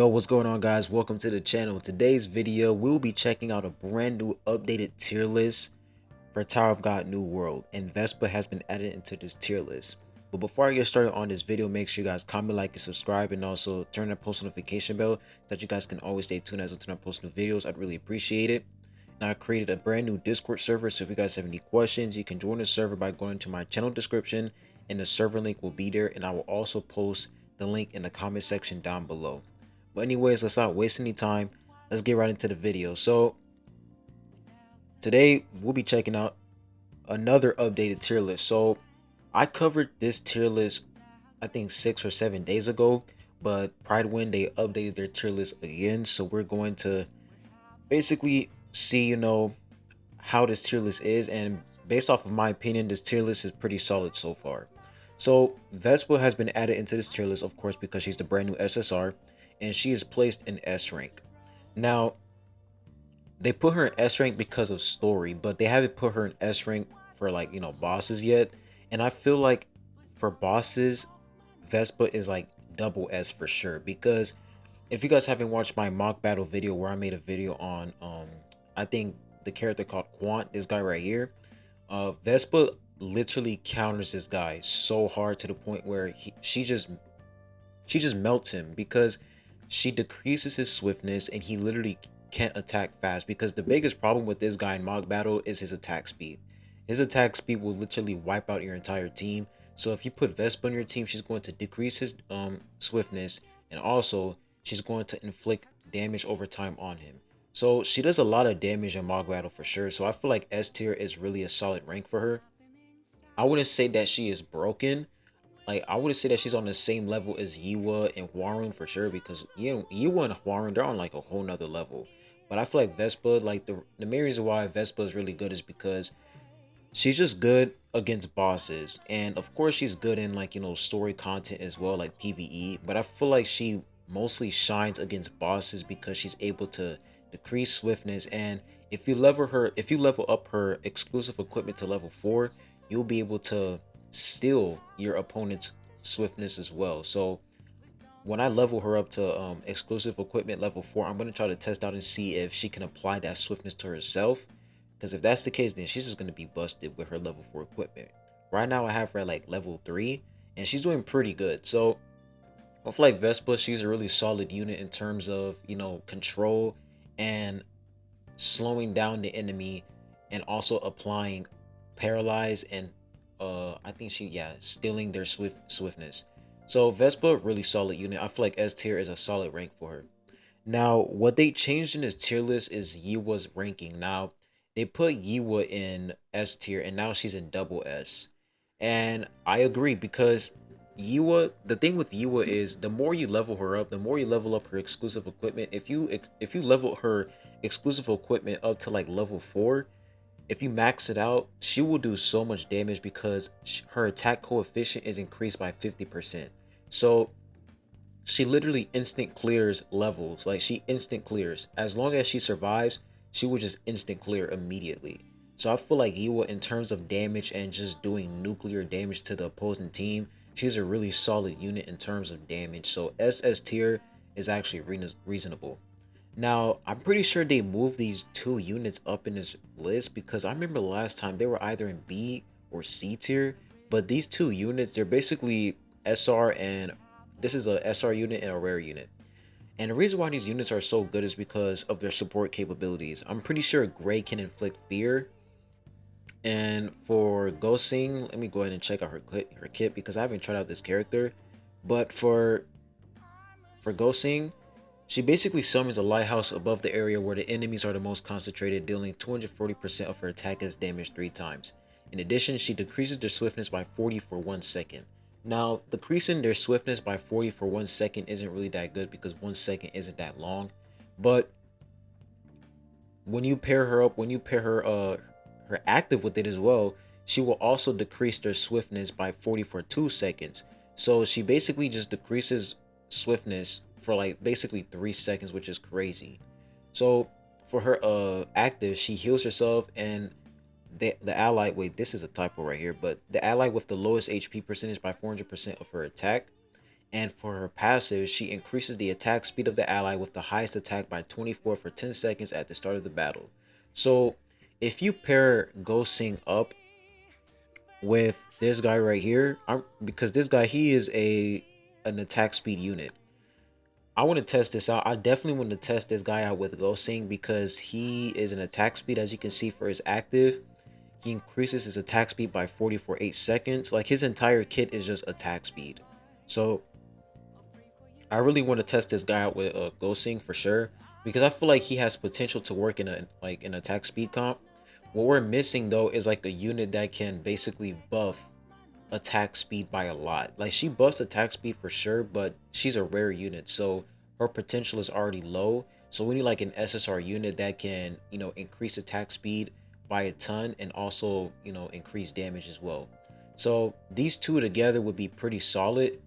Yo, what's going on, guys? Welcome to the channel. Today's video, we'll be checking out a brand new updated tier list for Tower of God New World, and Vespa has been added into this tier list. But before I get started on this video, make sure you guys comment, like, and subscribe, and also turn that post notification bell so that you guys can always stay tuned as I post new videos. I'd really appreciate it. Now, I created a brand new Discord server, so if you guys have any questions, you can join the server by going to my channel description, and the server link will be there, and I will also post the link in the comment section down below. But anyways, let's not waste any time. Let's get right into the video. So today we'll be checking out another updated tier list. So I covered this tier list I think 6 or 7 days ago, but Pride Win, they updated their tier list again. So we're going to basically see, how this tier list is, and based off of my opinion, this tier list is pretty solid so far. So Vespa has been added into this tier list, of course, because she's the brand new SSR, and she is placed in S rank. Now, they put her in S rank because of story, but they haven't put her in S rank for bosses yet. And I feel like for bosses, Vespa is like double S for sure, because if you guys haven't watched my mock battle video where I made a video on I think the character called Quant, this guy right here, Vespa literally counters this guy so hard to the point where she just melts him, because she decreases his swiftness and he literally can't attack fast, because the biggest problem with this guy in mock battle is his attack speed. His attack speed will literally wipe out your entire team. So if you put Vespa on your team, she's going to decrease his swiftness, and also she's going to inflict damage over time on him. So she does a lot of damage in mock battle for sure. So I feel like S tier is really a solid rank for her. I wouldn't say that she is broken. Like, I wouldn't say that she's on the same level as Yiwa and Hwarun for sure, because Yiwa and Hwarun, they're on like a whole nother level. But I feel like Vespa, like the main reason why Vespa is really good is because she's just good against bosses, and of course she's good in story content as well, like PvE. But I feel like she mostly shines against bosses because she's able to decrease swiftness, and if you level up her exclusive equipment to level 4, you'll be able to steal your opponent's swiftness as well. So when I level her up to exclusive equipment level 4, I'm going to try to test out and see if she can apply that swiftness to herself, because if that's the case, then she's just going to be busted with her level 4 equipment. Right now I have her at like level 3, and she's doing pretty good. So I feel like Vespa, she's a really solid unit in terms of control and slowing down the enemy, and also applying paralyze, and I think stealing their swiftness. So Vespa, really solid unit. I feel like S tier is a solid rank for her. Now, what they changed in this tier list is Yiwa's ranking. Now, they put Yiwa in S tier, and now she's in double S. And I agree, because Yiwa, the thing with Yiwa is the more you level her up, the more you level up her exclusive equipment. If you level her exclusive equipment up to like level 4, if you max it out, she will do so much damage, because her attack coefficient is increased by 50%. So she literally instant clears levels. Like, she instant clears. As long as she survives, she will just instant clear immediately. So I feel like Yiwa, in terms of damage and just doing nuclear damage to the opposing team, she's a really solid unit in terms of damage. So SS tier is actually reasonable. Now, I'm pretty sure they moved these 2 units up in this list, because I remember the last time they were either in B or C tier. But these 2 units, they're basically SR, and this is a SR unit and a rare unit. And the reason why these units are so good is because of their support capabilities. I'm pretty sure Gray can inflict fear. And for Gosing, let me go ahead and check out her kit, because I haven't tried out this character. But for Gosing, she basically summons a lighthouse above the area where the enemies are the most concentrated, dealing 240% of her attack as damage 3 times. In addition, she decreases their swiftness by 40 for 1 second. Now, decreasing their swiftness by 40 for 1 second isn't really that good, because 1 second isn't that long. But when you pair her up, her active with it as well, she will also decrease their swiftness by 40 for 2 seconds. So she basically just decreases swiftness for like basically 3 seconds, which is crazy. So for her active, she heals herself, and the ally, wait, this is a typo right here, but the ally with the lowest HP percentage by 400% of her attack, And for her passive, she increases the attack speed of the ally with the highest attack by 24 for 10 seconds at the start of the battle. So if you pair Ghosting up with this guy right here, because this guy, he is an attack speed unit. I want to test this out. I definitely want to test this guy out with Ghosting because he is an attack speed, as you can see for his active. He increases his attack speed by 40 for 8 seconds. Like his entire kit is just attack speed. So I really want to test this guy out with Ghosting for sure because I feel like he has potential to work in a like an attack speed comp. What we're missing though is like a unit that can basically buff attack speed by a lot. Like she buffs attack speed for sure, but she's a rare unit, so her potential is already low. So we need like an SSR unit that can, increase attack speed by a ton and also, increase damage as well. So these two together would be pretty solid.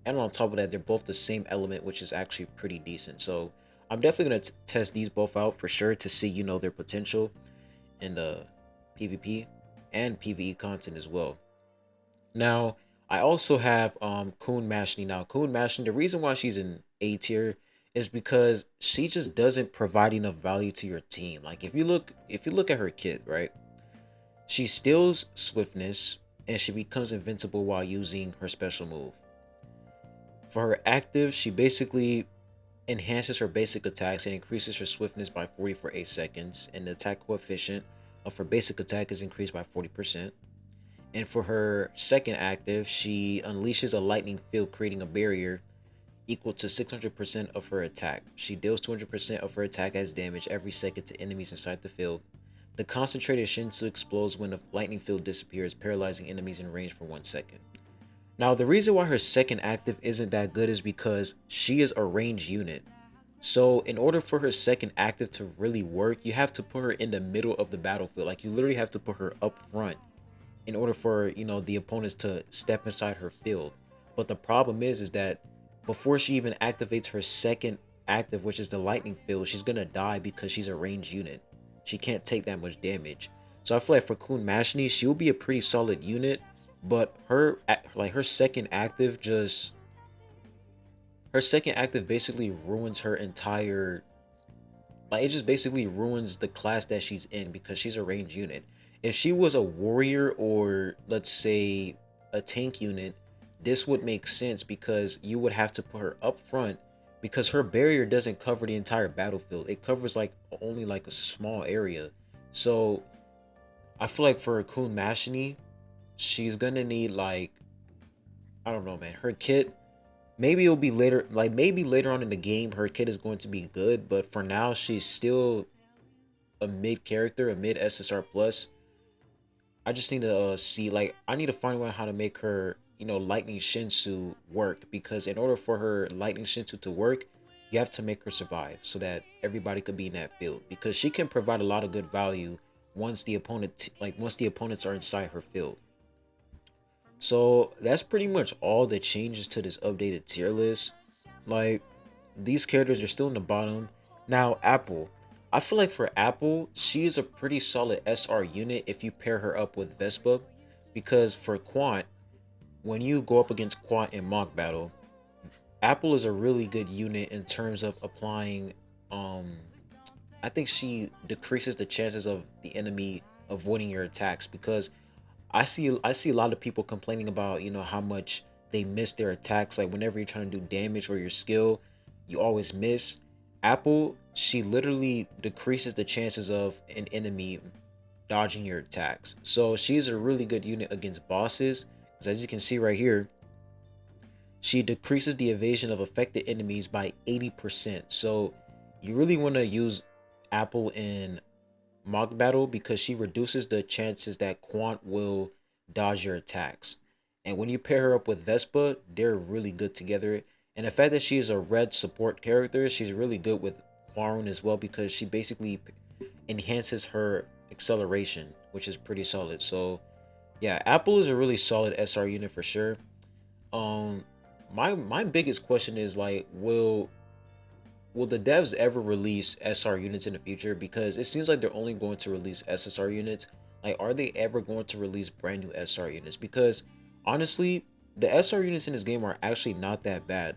And on top of that, they're both the same element, which is actually pretty decent. So I'm definitely gonna test these both out for sure to see, their potential in the PvP and PvE content as well. Now, I also have Kun Mashni. Now, Kun Mashni, the reason why she's in A tier is because she just doesn't provide enough value to your team. Like if you look at her kit, right? She steals swiftness and she becomes invincible while using her special move. For her active, she basically enhances her basic attacks and increases her swiftness by 40 for 8 seconds, and the attack coefficient of her basic attack is increased by 40%. And for her second active, she unleashes a lightning field, creating a barrier equal to 600% of her attack. She deals 200% of her attack as damage every second to enemies inside the field. The concentrated Shinsu explodes when the lightning field disappears, paralyzing enemies in range for 1 second. Now, the reason why her second active isn't that good is because she is a ranged unit. So, in order for her second active to really work, you have to put her in the middle of the battlefield. Like, you literally have to put her up front in order for the opponents to step inside her field. But the problem is that before she even activates her second active, which is the lightning field, she's gonna die because she's a ranged unit. She can't take that much damage. So I feel like for Kun Mashni, she'll be a pretty solid unit, but her second active basically ruins her entire, like it just basically ruins the class that she's in because she's a ranged unit. If she was a warrior or let's say a tank unit, this would make sense because you would have to put her up front because her barrier doesn't cover the entire battlefield. It covers like only like a small area. So I feel like for Kun Mashini, she's gonna need like, I don't know, man. Her kit, maybe it'll be later, like maybe later on in the game her kit is going to be good, but for now she's still a mid character, a mid SSR plus. I just need to see, like, I need to find out how to make her, Lightning Shinsu work, because in order for her Lightning Shinsu to work, you have to make her survive so that everybody could be in that field, because she can provide a lot of good value once the opponents are inside her field. So that's pretty much all the changes to this updated tier list. Like, these characters are still in the bottom. Now, Apple. I feel like for Apple, she is a pretty solid SR unit if you pair her up with Vespa. Because for Quant, when you go up against Quant in mock battle, Apple is a really good unit in terms of applying, I think she decreases the chances of the enemy avoiding your attacks, because I see a lot of people complaining about, how much they miss their attacks. Like whenever you're trying to do damage or your skill, you always miss. Apple, she literally decreases the chances of an enemy dodging your attacks. So she's a really good unit against bosses, because as you can see right here, she decreases the evasion of affected enemies by 80%. So you really want to use Apple in mock battle because she reduces the chances that Quant will dodge your attacks. And when you pair her up with Vespa, they're really good together. And the fact that she is a red support character, she's really good with Quarun as well, because she basically enhances her acceleration, which is pretty solid. So yeah, Apple is a really solid SR unit for sure. Um my biggest question is like, will the devs ever release SR units in the future? Because it seems like they're only going to release SSR units. Like, are they ever going to release brand new SR units? Because honestly, the SR units in this game are actually not that bad.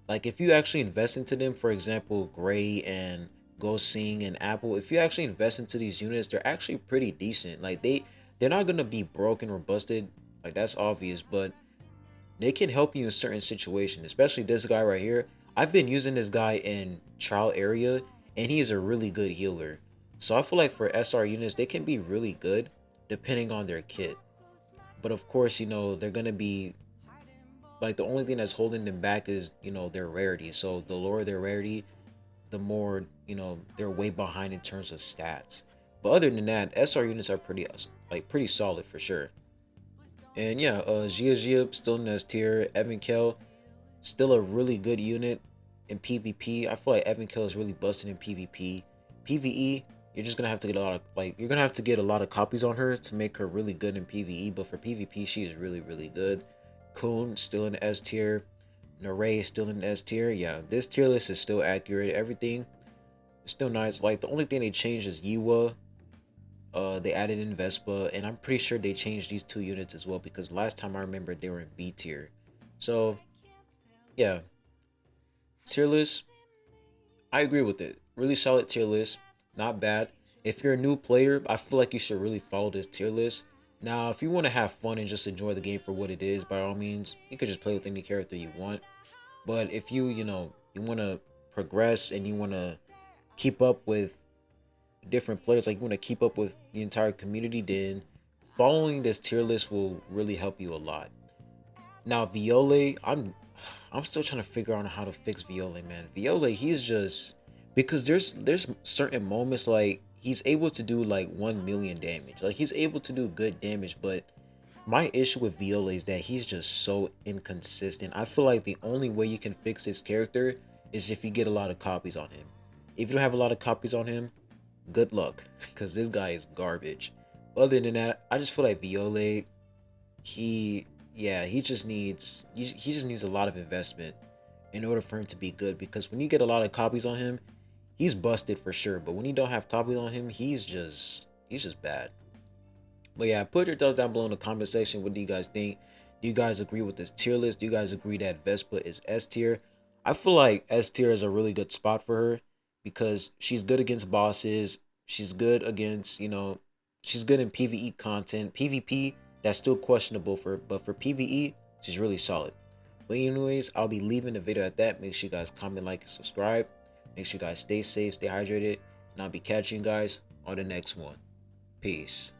Like if you actually invest into them, for example, Gray and Go Sing and Apple, if you actually invest into these units, they're actually pretty decent. Like they're not gonna be broken or busted, like that's obvious, but they can help you in certain situations, especially this guy right here. I've been using this guy in trial area and he is a really good healer. So I feel like for SR units, they can be really good depending on their kit. But of course, they're gonna be like the only thing that's holding them back is, their rarity. So the lower their rarity, the more, they're way behind in terms of stats. But other than that, SR units are pretty solid for sure. And yeah, Gia still in S tier. Evan Kell still a really good unit in PvP. I feel like Evan Kell is really busted in PvP. PvE, you're just gonna have to get a lot of you're gonna have to get a lot of copies on her to make her really good in PvE. But for PvP, she is really, really good. Kun still in S tier. Naray still in S tier. Yeah, this tier list is still accurate. Everything is still nice. Like the only thing they changed is Yiwa. They added in Vespa, and I'm pretty sure they changed these two units as well because last time I remember they were in B tier. So yeah, tier list, I agree with it. Really solid tier list, not bad. If you're a new player, I feel like you should really follow this tier list. Now, if you want to have fun and just enjoy the game for what it is, by all means, you could just play with any character you want. But if you want to progress and you want to keep up with different players, like you want to keep up with the entire community, then following this tier list will really help you a lot. Now, Viole, I'm still trying to figure out how to fix Viole, man. Viole, he's just because there's certain moments like he's able to do like 1 million damage. Like he's able to do good damage, but my issue with Viola is that he's just so inconsistent. I feel like the only way you can fix his character is if you get a lot of copies on him. If you don't have a lot of copies on him, good luck, because this guy is garbage. Other than that, I just feel like Viola, he yeah, he just needs a lot of investment in order for him to be good. Because when you get a lot of copies on him, he's busted for sure. But when you don't have copies on him, he's just bad. But yeah, put your thoughts down below in the comment section. What do you guys think? Do you guys agree with this tier list? Do you guys agree that Vespa is S tier? I feel like S tier is a really good spot for her because she's good against bosses. She's good against, she's good in PvE content. PvP, that's still questionable but for PvE, she's really solid. But anyways, I'll be leaving the video at that. Make sure you guys comment, like, and subscribe. Make sure you guys stay safe, stay hydrated, and I'll be catching you guys on the next one. Peace.